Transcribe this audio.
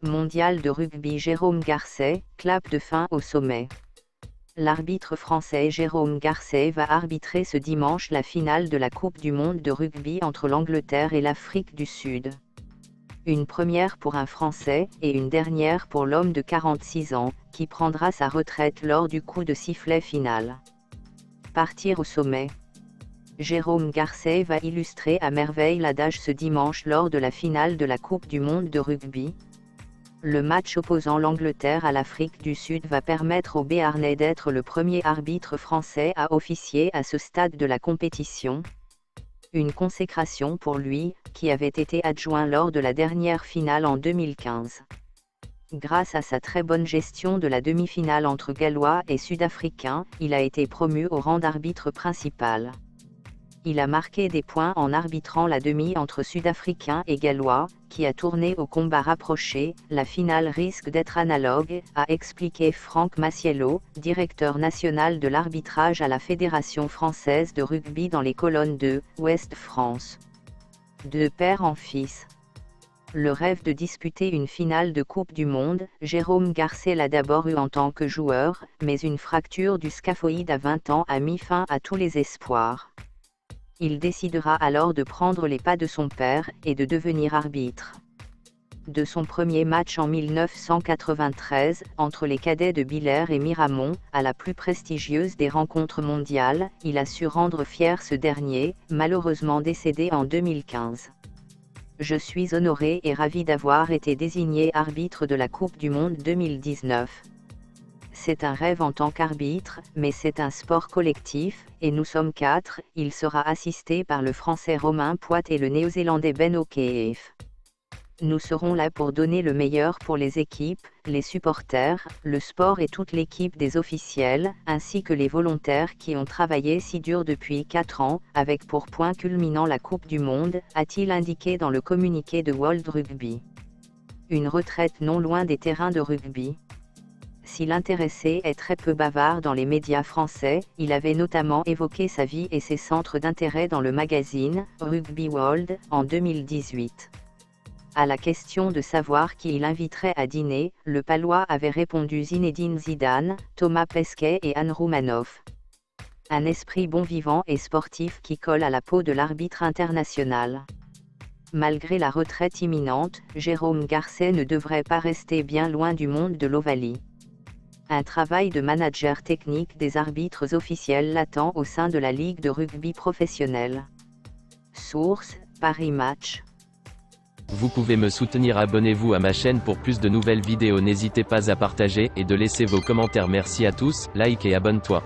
Mondial de rugby Jérôme Garcet, clap de fin au sommet. L'arbitre français Jérôme Garcet va arbitrer ce dimanche la finale de la Coupe du monde de rugby entre l'Angleterre et l'Afrique du Sud. Une première pour un Français, et une dernière pour l'homme de 46 ans, qui prendra sa retraite lors du coup de sifflet final. Partir au sommet. Jérôme Garcet va illustrer à merveille l'adage ce dimanche lors de la finale de la Coupe du monde de rugby. Le match opposant l'Angleterre à l'Afrique du Sud va permettre au Béarnais d'être le premier arbitre français à officier à ce stade de la compétition. Une consécration pour lui, qui avait été adjoint lors de la dernière finale en 2015. Grâce à sa très bonne gestion de la demi-finale entre Gallois et Sud-Africains, il a été promu au rang d'arbitre principal. Il a marqué des points en arbitrant la demi entre Sud-Africains et Gallois, qui a tourné au combat rapproché. La finale risque d'être analogue, a expliqué Franck Massiello, directeur national de l'arbitrage à la Fédération française de rugby dans les colonnes de Ouest France. De père en fils. Le rêve de disputer une finale de Coupe du Monde, Jérôme Garcet l'a d'abord eu en tant que joueur, mais une fracture du scaphoïde à 20 ans a mis fin à tous les espoirs. Il décidera alors de prendre les pas de son père, et de devenir arbitre. De son premier match en 1993, entre les cadets de Billère et Miramont, à la plus prestigieuse des rencontres mondiales, il a su rendre fier ce dernier, malheureusement décédé en 2015. Je suis honoré et ravi d'avoir été désigné arbitre de la Coupe du Monde 2019. C'est un rêve en tant qu'arbitre, mais c'est un sport collectif, et nous sommes 4, il sera assisté par le Français Romain Poit et le Néo-Zélandais Ben O'Keefe. Nous serons là pour donner le meilleur pour les équipes, les supporters, le sport et toute l'équipe des officiels, ainsi que les volontaires qui ont travaillé si dur depuis 4 ans, avec pour point culminant la Coupe du Monde, a-t-il indiqué dans le communiqué de World Rugby. Une retraite non loin des terrains de rugby. Si l'intéressé est très peu bavard dans les médias français, il avait notamment évoqué sa vie et ses centres d'intérêt dans le magazine Rugby World en 2018. À la question de savoir qui il inviterait à dîner, le Palois avait répondu Zinedine Zidane, Thomas Pesquet et Anne Roumanoff. Un esprit bon vivant et sportif qui colle à la peau de l'arbitre international. Malgré la retraite imminente, Jérôme Garcet ne devrait pas rester bien loin du monde de l'Ovalie. Un travail de manager technique des arbitres officiels l'attend au sein de la Ligue de rugby professionnelle. Source, Paris Match. Vous pouvez me soutenir, abonnez-vous à ma chaîne pour plus de nouvelles vidéos, n'hésitez pas à partager et de laisser vos commentaires. Merci à tous, like et abonne-toi.